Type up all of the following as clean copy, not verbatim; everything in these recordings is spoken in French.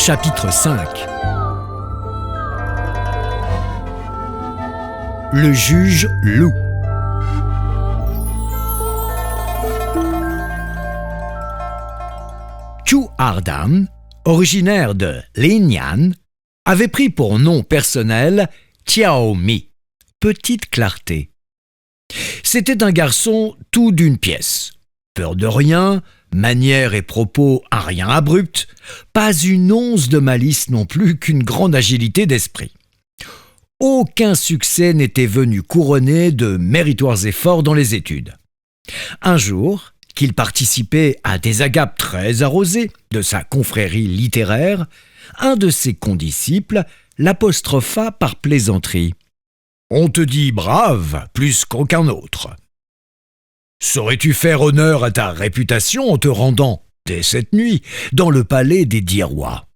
Chapitre 5. Le juge loup. Chu Ardam, originaire de Linyan, avait pris pour nom personnel Tiao Mi, petite clarté. C'était un garçon tout d'une pièce. Peur de rien, manières et propos un rien abrupts, pas une once de malice non plus qu'une grande agilité d'esprit. Aucun succès n'était venu couronner de méritoires efforts dans les études. Un jour, qu'il participait à des agapes très arrosées de sa confrérie littéraire, un de ses condisciples l'apostropha par plaisanterie. « On te dit brave plus qu'aucun autre. Saurais-tu faire honneur à ta réputation en te rendant, dès cette nuit, dans le palais des 10 rois?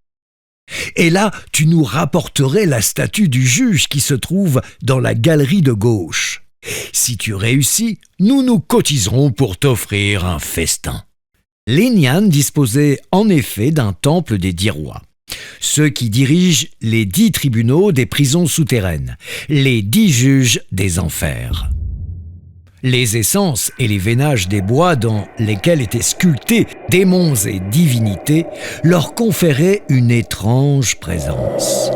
Et là, tu nous rapporterais la statue du juge qui se trouve dans la galerie de gauche. Si tu réussis, nous nous cotiserons pour t'offrir un festin. » Linyan disposait en effet d'un temple des 10 rois, ceux qui dirigent les 10 tribunaux des prisons souterraines, les 10 juges des enfers. Les essences et les veinages des bois dans lesquels étaient sculptés démons et divinités leur conféraient une étrange présence.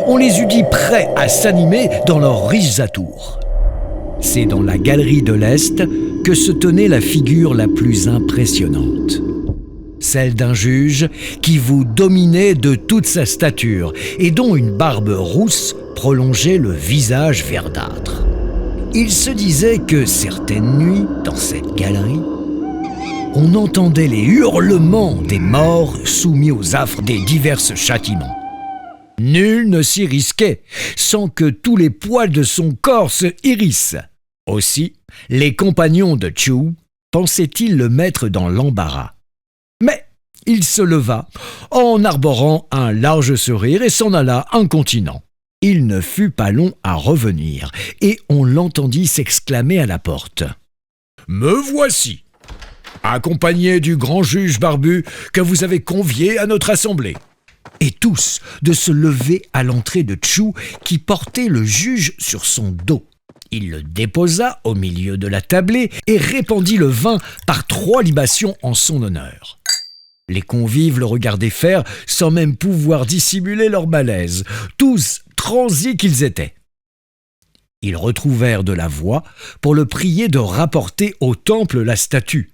On les eût dit prêts à s'animer dans leurs riches atours. C'est dans la galerie de l'Est que se tenait la figure la plus impressionnante. Celle d'un juge qui vous dominait de toute sa stature et dont une barbe rousse prolongeait le visage verdâtre. Il se disait que certaines nuits, dans cette galerie, on entendait les hurlements des morts soumis aux affres des divers châtiments. Nul ne s'y risquait sans que tous les poils de son corps se hérissent. Aussi, les compagnons de Chu pensaient-ils le mettre dans l'embarras. Mais il se leva en arborant un large sourire et s'en alla incontinent. Il ne fut pas long à revenir, et on l'entendit s'exclamer à la porte. « Me voici, accompagné du grand juge barbu que vous avez convié à notre assemblée. » Et tous de se lever à l'entrée de Chu qui portait le juge sur son dos. Il le déposa au milieu de la tablée et répandit le vin par 3 libations en son honneur. Les convives le regardaient faire sans même pouvoir dissimuler leur malaise, tous transis qu'ils étaient. Ils retrouvèrent de la voix pour le prier de rapporter au temple la statue.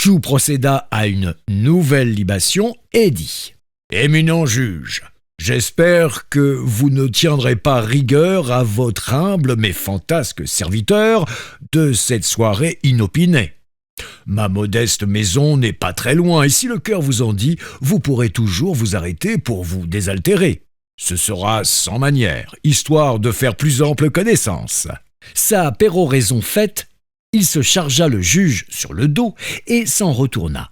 Chu procéda à une nouvelle libation et dit « Éminent juge, j'espère que vous ne tiendrez pas rigueur à votre humble mais fantasque serviteur de cette soirée inopinée. Ma modeste maison n'est pas très loin et si le cœur vous en dit, vous pourrez toujours vous arrêter pour vous désaltérer. Ce sera sans manière, histoire de faire plus ample connaissance. » Sa péroraison faite, il se chargea le juge sur le dos et s'en retourna.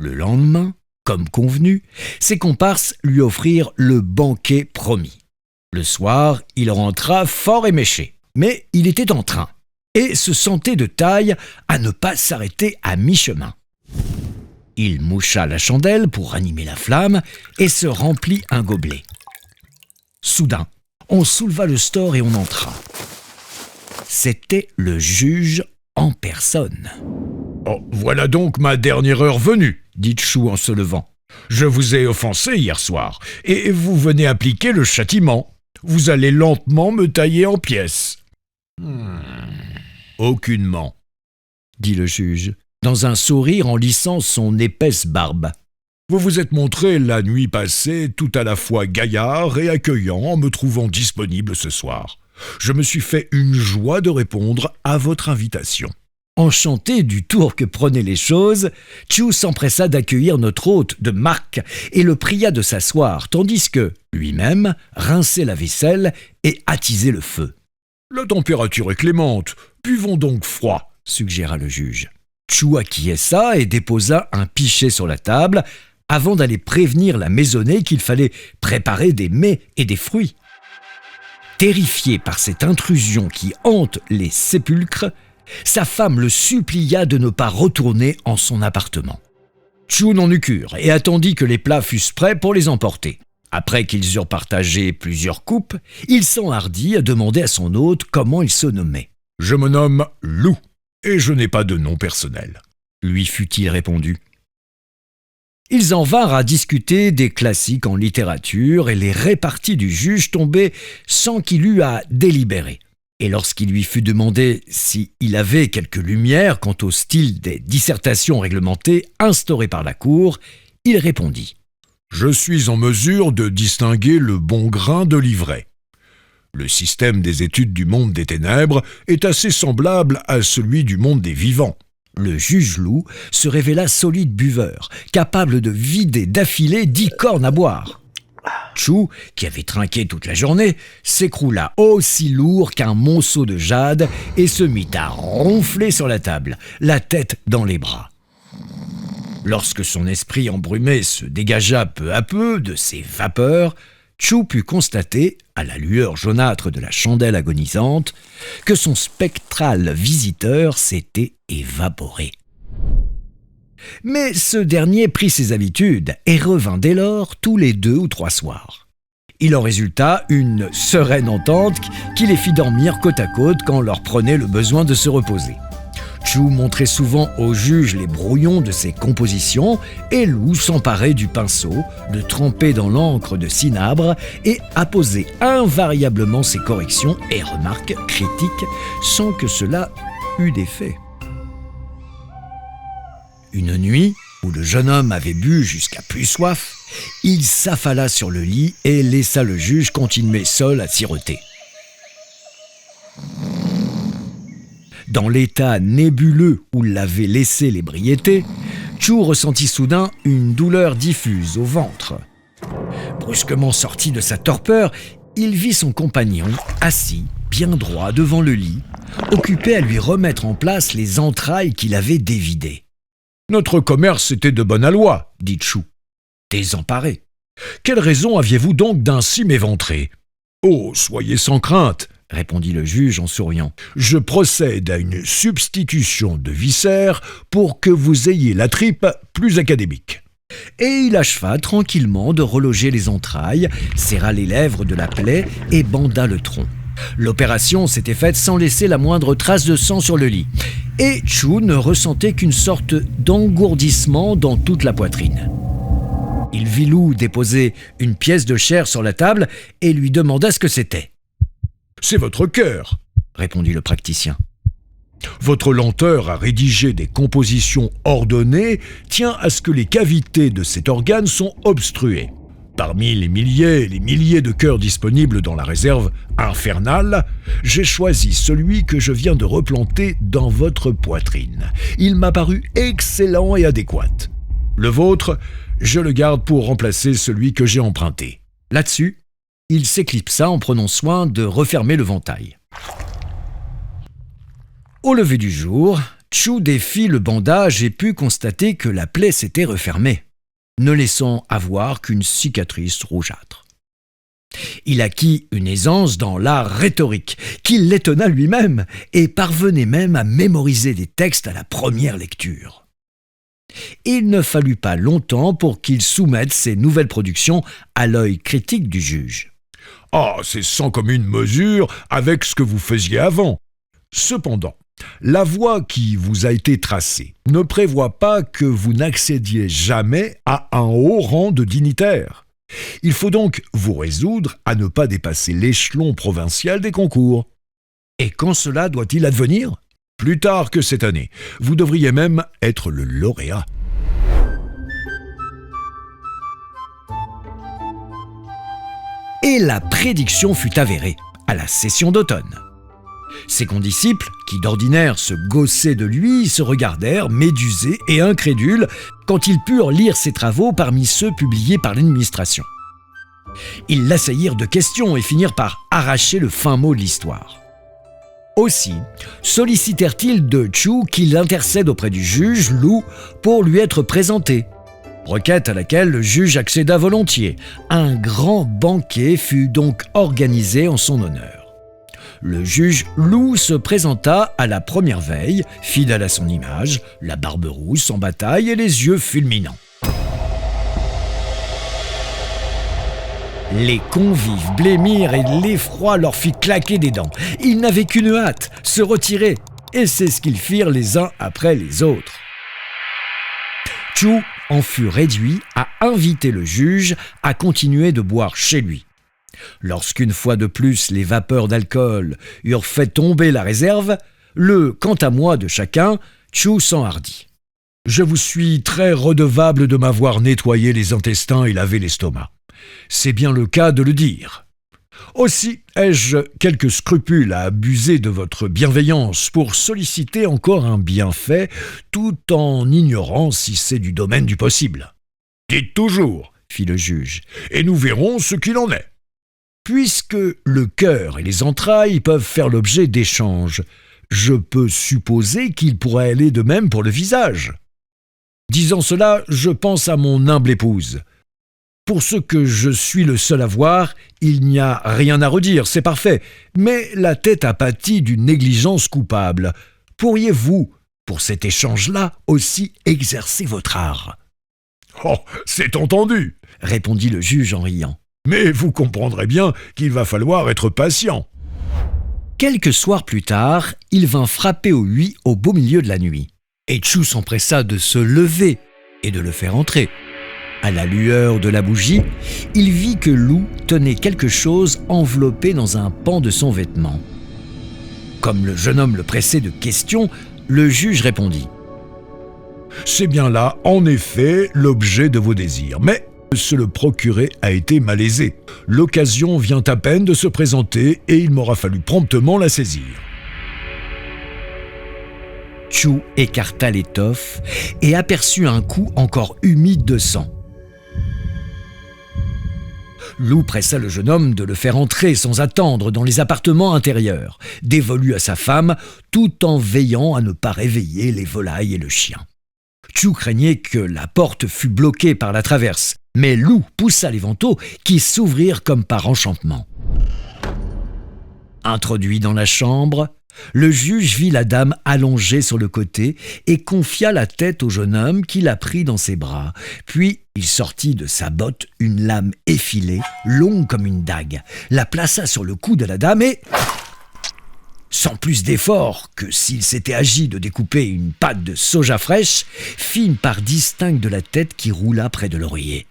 Le lendemain, comme convenu, ses comparses lui offrirent le banquet promis. Le soir, il rentra fort éméché, mais il était en train et se sentait de taille à ne pas s'arrêter à mi-chemin. Il moucha la chandelle pour ranimer la flamme et se remplit un gobelet. Soudain, on souleva le store et on entra. C'était le juge en personne. « Oh, voilà donc ma dernière heure venue, » dit Chu en se levant. « Je vous ai offensé hier soir et vous venez appliquer le châtiment. Vous allez lentement me tailler en pièces. » « Aucunement, » dit le juge, dans un sourire en lissant son épaisse barbe. « Vous vous êtes montré la nuit passée tout à la fois gaillard et accueillant en me trouvant disponible ce soir. Je me suis fait une joie de répondre à votre invitation. » Enchanté du tour que prenaient les choses, Chu s'empressa d'accueillir notre hôte de marque et le pria de s'asseoir, tandis que, lui-même, rinçait la vaisselle et attisait le feu. « La température est clémente, buvons donc froid, » suggéra le juge. Chu acquiesça et déposa un pichet sur la table avant d'aller prévenir la maisonnée qu'il fallait préparer des mets et des fruits. Terrifié par cette intrusion qui hante les sépulcres, sa femme le supplia de ne pas retourner en son appartement. Chu n'en eut cure et attendit que les plats fussent prêts pour les emporter. Après qu'ils eurent partagé plusieurs coupes, il s'enhardit à demander à son hôte comment il se nommait. « Je me nomme Lou, et je n'ai pas de nom personnel. » lui fut-il répondu. Ils en vinrent à discuter des classiques en littérature et les réparties du juge tombaient sans qu'il eût à délibérer. Et lorsqu'il lui fut demandé s'il avait quelque lumière quant au style des dissertations réglementées instaurées par la Cour, il répondit « Je suis en mesure de distinguer le bon grain de l'ivraie. Le système des études du monde des ténèbres est assez semblable à celui du monde des vivants. » Le juge Lou se révéla solide buveur, capable de vider d'affilée 10 cornes à boire. Chu, qui avait trinqué toute la journée, s'écroula aussi lourd qu'un monceau de jade et se mit à ronfler sur la table, la tête dans les bras. Lorsque son esprit embrumé se dégagea peu à peu de ses vapeurs, Chu put constater, à la lueur jaunâtre de la chandelle agonisante, que son spectral visiteur s'était évaporé. Mais ce dernier prit ses habitudes et revint dès lors tous les 2 ou 3 soirs. Il en résulta une sereine entente qui les fit dormir côte à côte quand leur prenait le besoin de se reposer. Chu montrait souvent au juge les brouillons de ses compositions et Lou s'emparait du pinceau, le trempait dans l'encre de cinabre et apposait invariablement ses corrections et remarques critiques sans que cela eût d'effet. Une nuit, où le jeune homme avait bu jusqu'à plus soif, il s'affala sur le lit et laissa le juge continuer seul à siroter. Dans l'état nébuleux où l'avaient laissé l'ébriété, Chu ressentit soudain une douleur diffuse au ventre. Brusquement sorti de sa torpeur, il vit son compagnon assis, bien droit devant le lit, occupé à lui remettre en place les entrailles qu'il avait dévidées. « Notre commerce était de bonne aloi, » dit Chu, désemparé. « Quelle raison aviez-vous donc d'ainsi m'éventrer ? » ?»« Oh, soyez sans crainte, » répondit le juge en souriant. « Je procède à une substitution de viscères pour que vous ayez la tripe plus académique. » Et il acheva tranquillement de reloger les entrailles, serra les lèvres de la plaie et banda le tronc. L'opération s'était faite sans laisser la moindre trace de sang sur le lit. Et Chu ne ressentait qu'une sorte d'engourdissement dans toute la poitrine. Il vit Lou déposer une pièce de chair sur la table et lui demanda ce que c'était. « C'est votre cœur, » répondit le praticien. « Votre lenteur à rédiger des compositions ordonnées tient à ce que les cavités de cet organe sont obstruées. Parmi les milliers et les milliers de cœurs disponibles dans la réserve infernale, j'ai choisi celui que je viens de replanter dans votre poitrine. Il m'a paru excellent et adéquat. Le vôtre, je le garde pour remplacer celui que j'ai emprunté. » Là-dessus, il s'éclipsa en prenant soin de refermer le ventail. Au lever du jour, Chu défit le bandage et put constater que la plaie s'était refermée, ne laissant avoir qu'une cicatrice rougeâtre. Il acquit une aisance dans l'art rhétorique qui l'étonna lui-même et parvenait même à mémoriser des textes à la première lecture. Il ne fallut pas longtemps pour qu'il soumette ses nouvelles productions à l'œil critique du juge. « Ah, c'est sans commune mesure avec ce que vous faisiez avant. Cependant, la voie qui vous a été tracée ne prévoit pas que vous n'accédiez jamais à un haut rang de dignitaire. Il faut donc vous résoudre à ne pas dépasser l'échelon provincial des concours. » « Et quand cela doit-il advenir ? » « Plus tard que cette année. Vous devriez même être le lauréat. » Et la prédiction fut avérée à la session d'automne. Ses condisciples, qui d'ordinaire se gaussaient de lui, se regardèrent médusés et incrédules quand ils purent lire ses travaux parmi ceux publiés par l'administration. Ils l'assaillirent de questions et finirent par arracher le fin mot de l'histoire. Aussi sollicitèrent-ils de Chu qu'il intercède auprès du juge Lou pour lui être présenté. Requête à laquelle le juge accéda volontiers. Un grand banquet fut donc organisé en son honneur. Le juge Lou se présenta à la première veille, fidèle à son image, la barbe rousse en bataille et les yeux fulminants. Les convives blêmirent et l'effroi leur fit claquer des dents. Ils n'avaient qu'une hâte, se retirer, et c'est ce qu'ils firent les uns après les autres. Chu en fut réduit à inviter le juge à continuer de boire chez lui. Lorsqu'une fois de plus les vapeurs d'alcool eurent fait tomber la réserve, le « quant à moi » de chacun, Chu s'enhardit. « Je vous suis très redevable de m'avoir nettoyé les intestins et lavé l'estomac. C'est bien le cas de le dire. Aussi ai-je quelques scrupules à abuser de votre bienveillance pour solliciter encore un bienfait tout en ignorant si c'est du domaine du possible. »« Dites toujours, » fit le juge, « et nous verrons ce qu'il en est. Puisque le cœur et les entrailles peuvent faire l'objet d'échanges, je peux supposer qu'il pourrait aller de même pour le visage. Disant cela, je pense à mon humble épouse. Pour ce que je suis le seul à voir, il n'y a rien à redire, c'est parfait, mais la tête a pâti d'une négligence coupable. Pourriez-vous, pour cet échange-là, aussi exercer votre art ? »« Oh, c'est entendu, » répondit le juge en riant. « Mais vous comprendrez bien qu'il va falloir être patient. » Quelques soirs plus tard, il vint frapper au huis au beau milieu de la nuit. Et Chu s'empressa de se lever et de le faire entrer. À la lueur de la bougie, il vit que Lou tenait quelque chose enveloppé dans un pan de son vêtement. Comme le jeune homme le pressait de questions, le juge répondit « C'est bien là, en effet, l'objet de vos désirs, mais se le procurer a été malaisé. L'occasion vient à peine de se présenter et il m'aura fallu promptement la saisir. » Chu écarta l'étoffe et aperçut un cou encore humide de sang. Lou pressa le jeune homme de le faire entrer sans attendre dans les appartements intérieurs, dévolus à sa femme, tout en veillant à ne pas réveiller les volailles et le chien. Chu craignait que la porte fût bloquée par la traverse, mais Lou poussa les vantaux qui s'ouvrirent comme par enchantement. Introduit dans la chambre, le juge vit la dame allongée sur le côté et confia la tête au jeune homme qui la prit dans ses bras. Puis il sortit de sa botte une lame effilée, longue comme une dague, la plaça sur le cou de la dame et, sans plus d'effort que s'il s'était agi de découper une pâte de soja fraîche, fit une part distincte de la tête qui roula près de l'oreiller.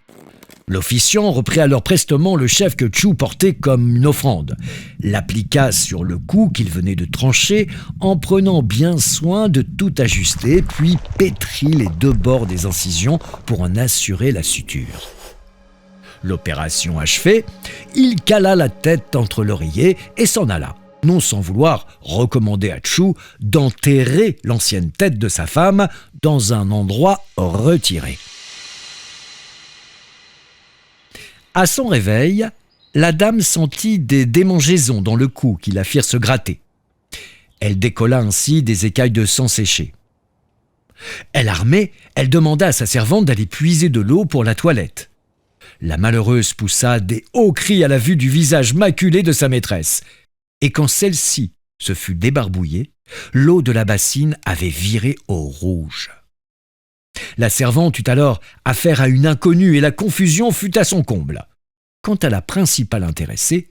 L'officiant reprit alors prestement le chef que Chu portait comme une offrande, l'appliqua sur le cou qu'il venait de trancher en prenant bien soin de tout ajuster, puis pétrit les deux bords des incisions pour en assurer la suture. L'opération achevée, il cala la tête entre l'oreiller et s'en alla, non sans vouloir recommander à Chu d'enterrer l'ancienne tête de sa femme dans un endroit retiré. À son réveil, la dame sentit des démangeaisons dans le cou qui la firent se gratter. Elle décolla ainsi des écailles de sang séché. Alarmée, elle demanda à sa servante d'aller puiser de l'eau pour la toilette. La malheureuse poussa des hauts cris à la vue du visage maculé de sa maîtresse. Et quand celle-ci se fut débarbouillée, l'eau de la bassine avait viré au rouge. La servante eut alors affaire à une inconnue et la confusion fut à son comble. Quant à la principale intéressée,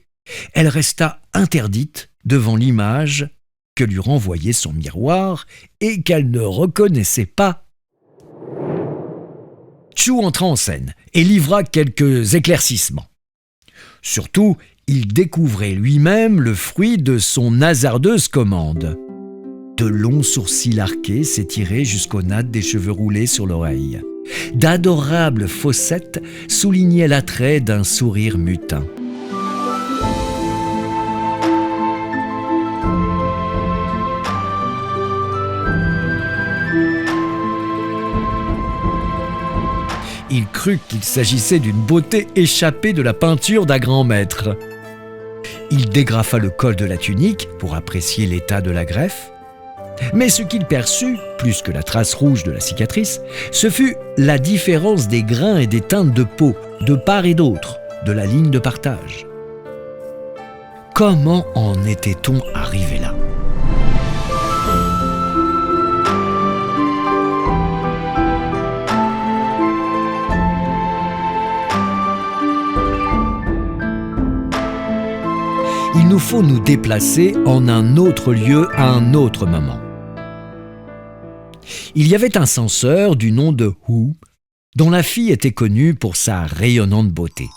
elle resta interdite devant l'image que lui renvoyait son miroir et qu'elle ne reconnaissait pas. Chu entra en scène et livra quelques éclaircissements. Surtout, il découvrait lui-même le fruit de son hasardeuse commande. De longs sourcils arqués s'étiraient jusqu'aux nattes des cheveux roulés sur l'oreille. D'adorables fossettes soulignaient l'attrait d'un sourire mutin. Il crut qu'il s'agissait d'une beauté échappée de la peinture d'un grand maître. Il dégrafa le col de la tunique pour apprécier l'état de la greffe. Mais ce qu'il perçut, plus que la trace rouge de la cicatrice, ce fut la différence des grains et des teintes de peau, de part et d'autre, de la ligne de partage. Comment en était-on arrivé là ? Il nous faut nous déplacer en un autre lieu à un autre moment. Il y avait un censeur du nom de Hu, dont la fille était connue pour sa rayonnante beauté.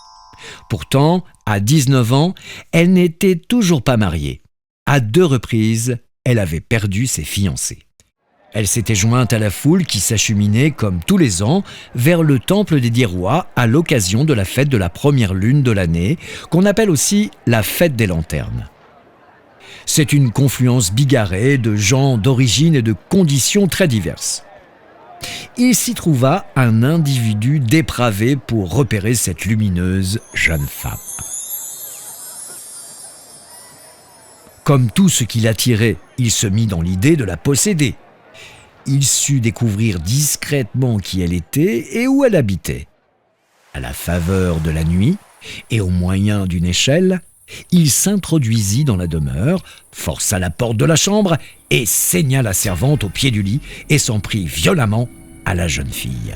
Pourtant, à 19 ans, elle n'était toujours pas mariée. À 2 reprises, elle avait perdu ses fiancés. Elle s'était jointe à la foule qui s'acheminait, comme tous les ans, vers le temple des 10 rois à l'occasion de la fête de la première lune de l'année, qu'on appelle aussi la fête des lanternes. C'est une confluence bigarrée de gens d'origine et de conditions très diverses. Il s'y trouva un individu dépravé pour repérer cette lumineuse jeune femme. Comme tout ce qui l'attirait, il se mit dans l'idée de la posséder. Il sut découvrir discrètement qui elle était et où elle habitait. À la faveur de la nuit et au moyen d'une échelle, il s'introduisit dans la demeure, força la porte de la chambre et saigna la servante au pied du lit et s'en prit violemment à la jeune fille.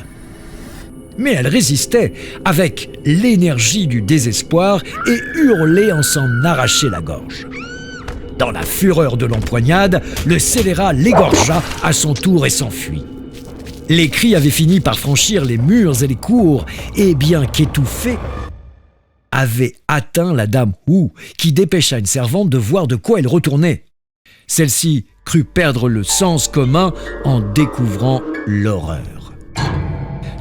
Mais elle résistait avec l'énergie du désespoir et hurlait en s'en arracher la gorge. Dans la fureur de l'empoignade, le scélérat l'égorgea à son tour et s'enfuit. Les cris avaient fini par franchir les murs et les cours, et bien qu'étouffée, avait atteint la dame Hu, qui dépêcha une servante de voir de quoi elle retournait. Celle-ci crut perdre le sens commun en découvrant l'horreur.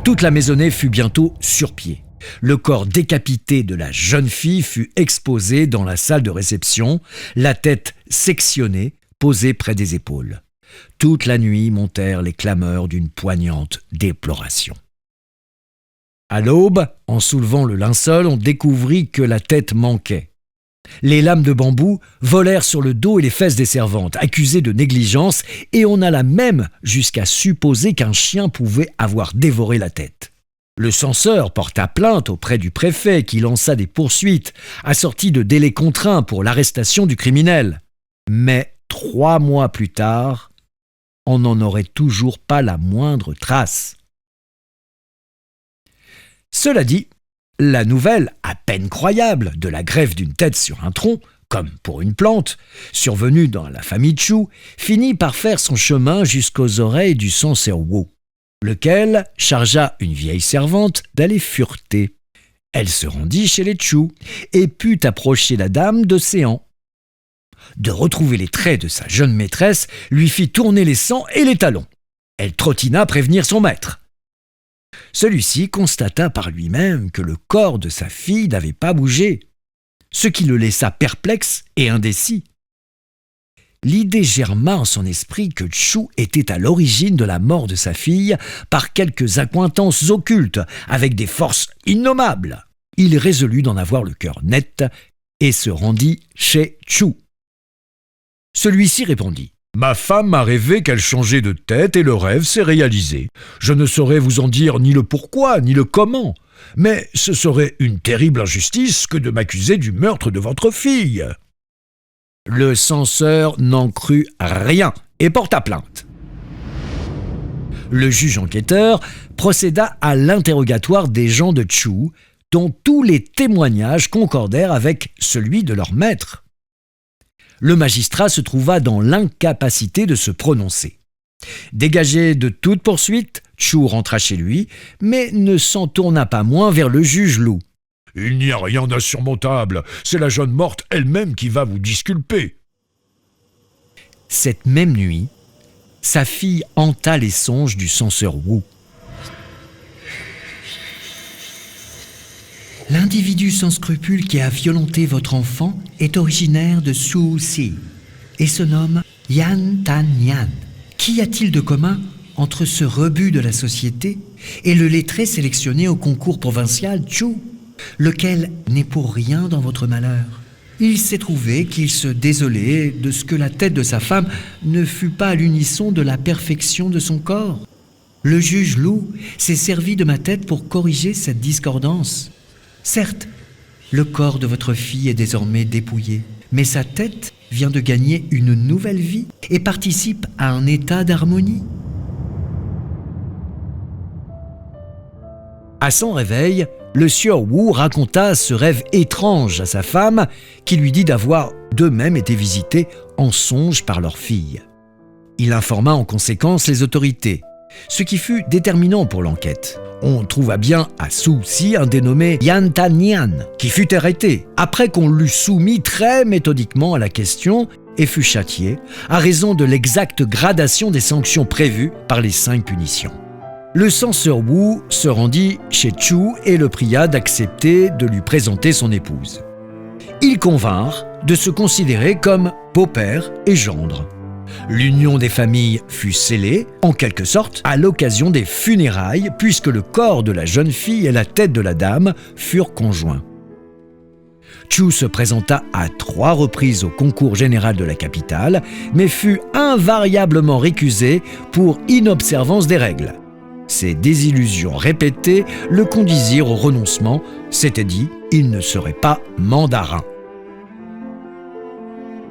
Toute la maisonnée fut bientôt sur pied. Le corps décapité de la jeune fille fut exposé dans la salle de réception, la tête sectionnée, posée près des épaules. Toute la nuit montèrent les clameurs d'une poignante déploration. À l'aube, en soulevant le linceul, on découvrit que la tête manquait. Les lames de bambou volèrent sur le dos et les fesses des servantes, accusées de négligence, et on alla même jusqu'à supposer qu'un chien pouvait avoir dévoré la tête. Le censeur porta plainte auprès du préfet qui lança des poursuites, assorties de délais contraints pour l'arrestation du criminel. Mais 3 mois plus tard, on n'en aurait toujours pas la moindre trace. Cela dit, la nouvelle, à peine croyable, de la greffe d'une tête sur un tronc, comme pour une plante, survenue dans la famille Chu, finit par faire son chemin jusqu'aux oreilles du censeur Wu, lequel chargea une vieille servante d'aller fureter. Elle se rendit chez les Chu et put approcher la dame de séant. De retrouver les traits de sa jeune maîtresse lui fit tourner les sangs et les talons. Elle trottina prévenir son maître. Celui-ci constata par lui-même que le corps de sa fille n'avait pas bougé, ce qui le laissa perplexe et indécis. L'idée germa en son esprit que Chu était à l'origine de la mort de sa fille par quelques accointances occultes avec des forces innommables. Il résolut d'en avoir le cœur net et se rendit chez Chu. Celui-ci répondit : « Ma femme m'a rêvé qu'elle changeait de tête et le rêve s'est réalisé. Je ne saurais vous en dire ni le pourquoi ni le comment, mais ce serait une terrible injustice que de m'accuser du meurtre de votre fille. » Le censeur n'en crut rien et porta plainte. Le juge enquêteur procéda à l'interrogatoire des gens de Chu, dont tous les témoignages concordèrent avec celui de leur maître. Le magistrat se trouva dans l'incapacité de se prononcer. Dégagé de toute poursuite, Chu rentra chez lui, mais ne s'en tourna pas moins vers le juge Lu. « Il n'y a rien d'insurmontable, c'est la jeune morte elle-même qui va vous disculper. » Cette même nuit, sa fille hanta les songes du censeur Wu. L'individu sans scrupule qui a violenté votre enfant est originaire de Susi et se nomme Yan Tan Yan. Qu'y a-t-il de commun entre ce rebut de la société et le lettré sélectionné au concours provincial Chu, lequel n'est pour rien dans votre malheur? Il s'est trouvé qu'il se désolait de ce que la tête de sa femme ne fût pas à l'unisson de la perfection de son corps. Le juge Lu s'est servi de ma tête pour corriger cette discordance. Certes, le corps de votre fille est désormais dépouillé, mais sa tête vient de gagner une nouvelle vie et participe à un état d'harmonie. À son réveil, le sieur Wu raconta ce rêve étrange à sa femme qui lui dit d'avoir d'eux-mêmes été visités en songe par leur fille. Il informa en conséquence les autorités, ce qui fut déterminant pour l'enquête. On trouva bien à Souci un dénommé Yan Tanian qui fut arrêté après qu'on l'eut soumis très méthodiquement à la question et fut châtié à raison de l'exacte gradation des sanctions prévues par les 5 punitions. Le censeur Wu se rendit chez Chu et le pria d'accepter de lui présenter son épouse. Ils convinrent de se considérer comme beau-père et gendre. L'union des familles fut scellée, en quelque sorte, à l'occasion des funérailles, puisque le corps de la jeune fille et la tête de la dame furent conjoints. Chu se présenta à 3 reprises au concours général de la capitale, mais fut invariablement récusé pour inobservance des règles. Ces désillusions répétées le conduisirent au renoncement, c'était dit, il ne serait pas mandarin.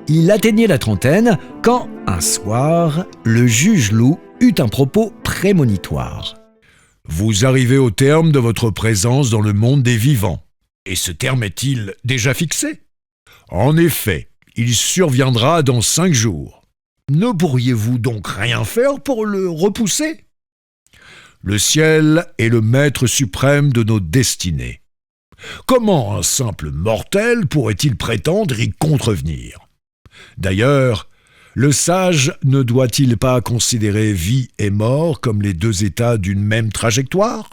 Il atteignait la trentaine quand, un soir, le juge Lu eut un propos prémonitoire. « Vous arrivez au terme de votre présence dans le monde des vivants. Et ce terme est-il déjà fixé ? En effet, il surviendra dans 5 jours. Ne pourriez-vous donc rien faire pour le repousser ? Le ciel est le maître suprême de nos destinées. Comment un simple mortel pourrait-il prétendre y contrevenir ? D'ailleurs, le sage ne doit-il pas considérer vie et mort comme les 2 états d'une même trajectoire ?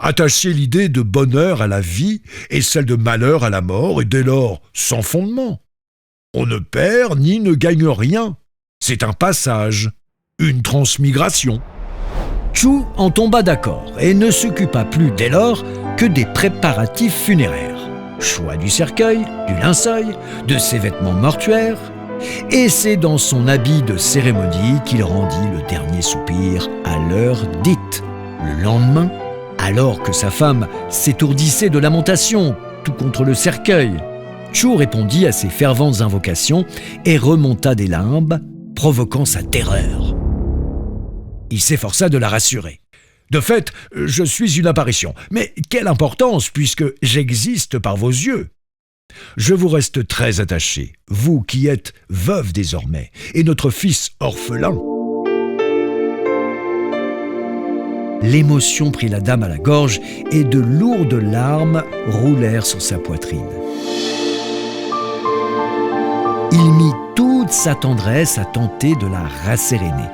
Attacher l'idée de bonheur à la vie et celle de malheur à la mort est dès lors sans fondement. On ne perd ni ne gagne rien. C'est un passage, une transmigration. Chu en tomba d'accord et ne s'occupa plus dès lors que des préparatifs funéraires. Choix du cercueil, du linceul, de ses vêtements mortuaires. Et c'est dans son habit de cérémonie qu'il rendit le dernier soupir à l'heure dite. Le lendemain, alors que sa femme s'étourdissait de lamentations, tout contre le cercueil, Chu répondit à ses ferventes invocations et remonta des limbes, provoquant sa terreur. Il s'efforça de la rassurer. « De fait, je suis une apparition, mais quelle importance puisque j'existe par vos yeux. Je vous reste très attaché, vous qui êtes veuve désormais, et notre fils orphelin. » L'émotion prit la dame à la gorge et de lourdes larmes roulèrent sur sa poitrine. Il mit toute sa tendresse à tenter de la rasséréner.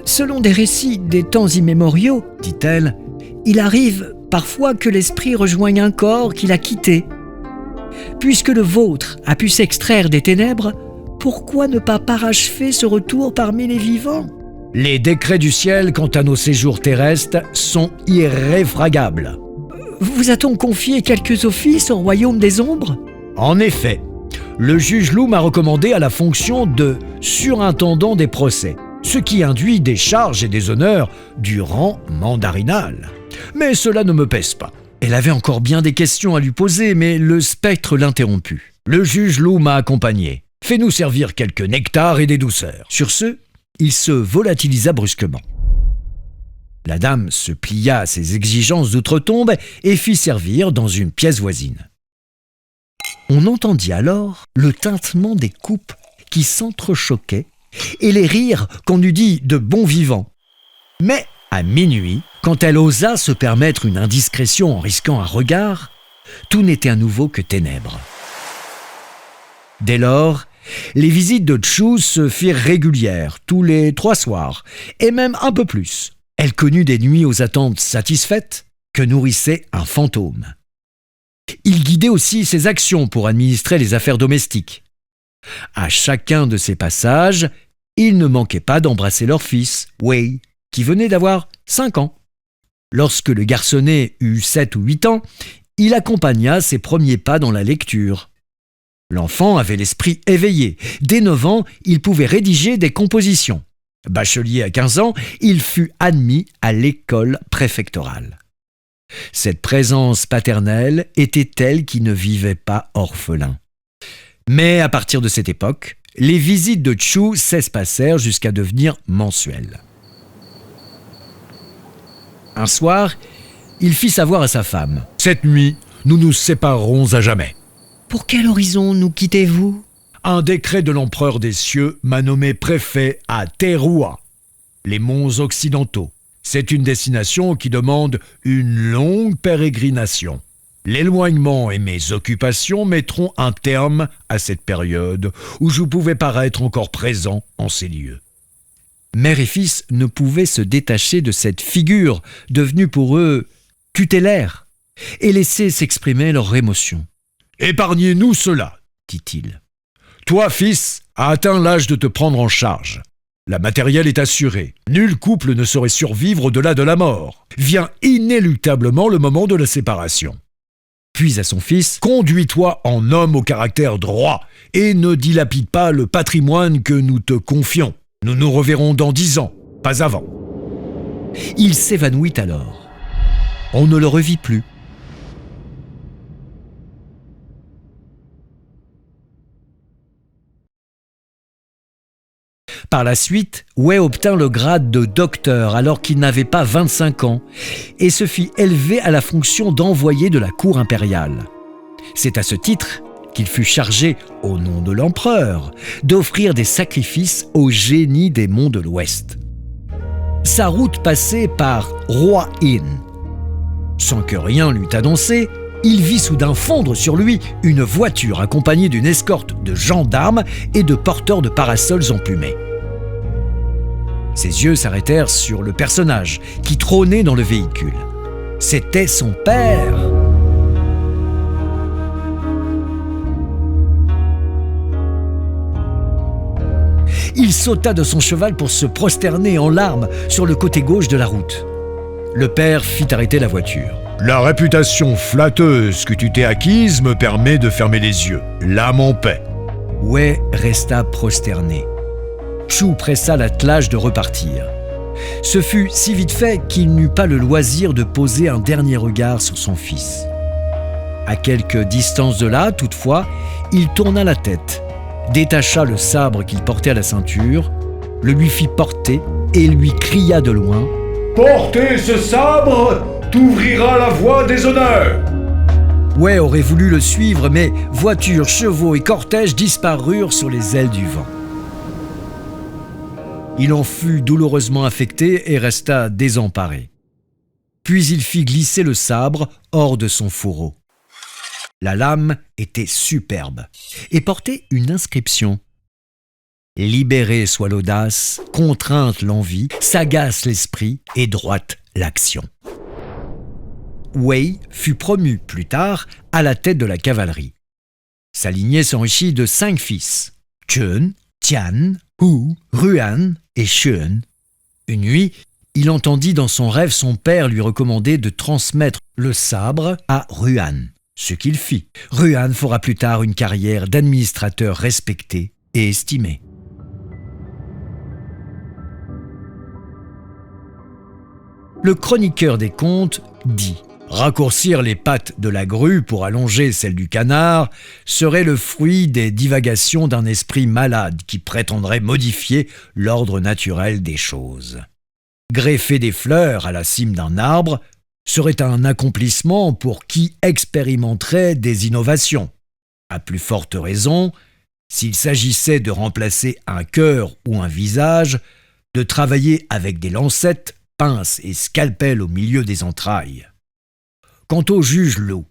Selon des récits des temps immémoriaux, dit-elle, il arrive parfois que l'esprit rejoigne un corps qu'il a quitté. Puisque le vôtre a pu s'extraire des ténèbres, pourquoi ne pas parachever ce retour parmi les vivants ? Les décrets du ciel quant à nos séjours terrestres sont irréfragables. Vous a-t-on confié quelques offices au royaume des ombres ? En effet, le juge Lu m'a recommandé à la fonction de surintendant des procès, ce qui induit des charges et des honneurs du rang mandarinal. Mais cela ne me pèse pas. Elle avait encore bien des questions à lui poser, mais le spectre l'interromput. Le juge Lu m'a accompagné. Fais-nous servir quelques nectars et des douceurs. Sur ce, il se volatilisa brusquement. La dame se plia à ses exigences d'outre-tombe et fit servir dans une pièce voisine. On entendit alors le tintement des coupes qui s'entrechoquaient et les rires qu'on eût dit de bons vivants. Mais à minuit, quand elle osa se permettre une indiscrétion en risquant un regard, tout n'était à nouveau que ténèbres. Dès lors, les visites de Chu se firent régulières, tous les 3 soirs, et même un peu plus. Elle connut des nuits aux attentes satisfaites que nourrissait un fantôme. Il guidait aussi ses actions pour administrer les affaires domestiques. À chacun de ces passages, il ne manquait pas d'embrasser leur fils, Wei, qui venait d'avoir 5 ans. Lorsque le garçonnet eut 7 ou 8 ans, il accompagna ses premiers pas dans la lecture. L'enfant avait l'esprit éveillé. Dès 9 ans, il pouvait rédiger des compositions. Bachelier à 15 ans, il fut admis à l'école préfectorale. Cette présence paternelle était telle qu'il ne vivait pas orphelin. Mais à partir de cette époque, les visites de Chu s'espacèrent jusqu'à devenir mensuelles. Un soir, il fit savoir à sa femme : « Cette nuit, nous nous séparerons à jamais. » « Pour quel horizon nous quittez-vous » ? Un décret de l'empereur des cieux m'a nommé préfet à Teruah, les monts occidentaux. C'est une destination qui demande une longue pérégrination. L'éloignement et mes occupations mettront un terme à cette période où je pouvais paraître encore présent en ces lieux. Mère et fils ne pouvaient se détacher de cette figure devenue pour eux tutélaire et laisser s'exprimer leurs émotions. « Épargnez-nous cela, dit-il. Toi, fils, as atteint l'âge de te prendre en charge. La matérielle est assurée. Nul couple ne saurait survivre au-delà de la mort. Vient inéluctablement le moment de la séparation. Puis à son fils : « Conduis-toi en homme au caractère droit et ne dilapide pas le patrimoine que nous te confions. Nous nous reverrons dans 10 ans, pas avant. » Il s'évanouit alors. On ne le revit plus. Par la suite, Wei obtint le grade de docteur alors qu'il n'avait pas 25 ans et se fit élever à la fonction d'envoyé de la cour impériale. C'est à ce titre qu'il fut chargé, au nom de l'empereur, d'offrir des sacrifices aux génies des monts de l'Ouest. Sa route passait par Roi-In. Sans que rien l'eût annoncé, il vit soudain fondre sur lui une voiture accompagnée d'une escorte de gendarmes et de porteurs de parasols emplumés. Ses yeux s'arrêtèrent sur le personnage qui trônait dans le véhicule. C'était son père. Il sauta de son cheval pour se prosterner en larmes sur le côté gauche de la route. Le père fit arrêter la voiture. « La réputation flatteuse que tu t'es acquise me permet de fermer les yeux. L'âme en paix. » Wei resta prosterné. Chu pressa l'attelage de repartir. Ce fut si vite fait qu'il n'eut pas le loisir de poser un dernier regard sur son fils. À quelque distance de là, toutefois, il tourna la tête, détacha le sabre qu'il portait à la ceinture, le lui fit porter et lui cria de loin : « Porter ce sabre t'ouvrira la voie des honneurs !» Wei aurait voulu le suivre, mais voitures, chevaux et cortège disparurent sur les ailes du vent. Il en fut douloureusement affecté et resta désemparé. Puis il fit glisser le sabre hors de son fourreau. La lame était superbe et portait une inscription. « Libérée soit l'audace, contrainte l'envie, sagace l'esprit et droite l'action. » Wei fut promu plus tard à la tête de la cavalerie. Sa lignée s'enrichit de 5 fils, Chun, Tian, Hu, Ruan et Shun. Une nuit, il entendit dans son rêve son père lui recommander de transmettre le sabre à Ruan, ce qu'il fit. Ruan fera plus tard une carrière d'administrateur respecté et estimé. Le chroniqueur des contes dit : raccourcir les pattes de la grue pour allonger celles du canard serait le fruit des divagations d'un esprit malade qui prétendrait modifier l'ordre naturel des choses. Greffer des fleurs à la cime d'un arbre serait un accomplissement pour qui expérimenterait des innovations. À plus forte raison, s'il s'agissait de remplacer un cœur ou un visage, de travailler avec des lancettes, pinces et scalpels au milieu des entrailles. Quant au juge Loup,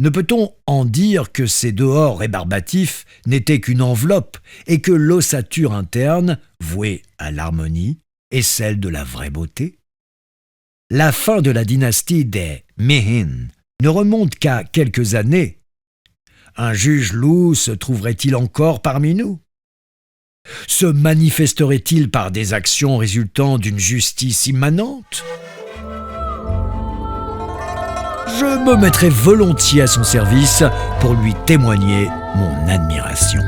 ne peut-on en dire que ces dehors rébarbatifs n'étaient qu'une enveloppe et que l'ossature interne, vouée à l'harmonie, est celle de la vraie beauté ? La fin de la dynastie des Méhin ne remonte qu'à quelques années. Un juge Loup se trouverait-il encore parmi nous ? Se manifesterait-il par des actions résultant d'une justice immanente ? Je me mettrai volontiers à son service pour lui témoigner mon admiration.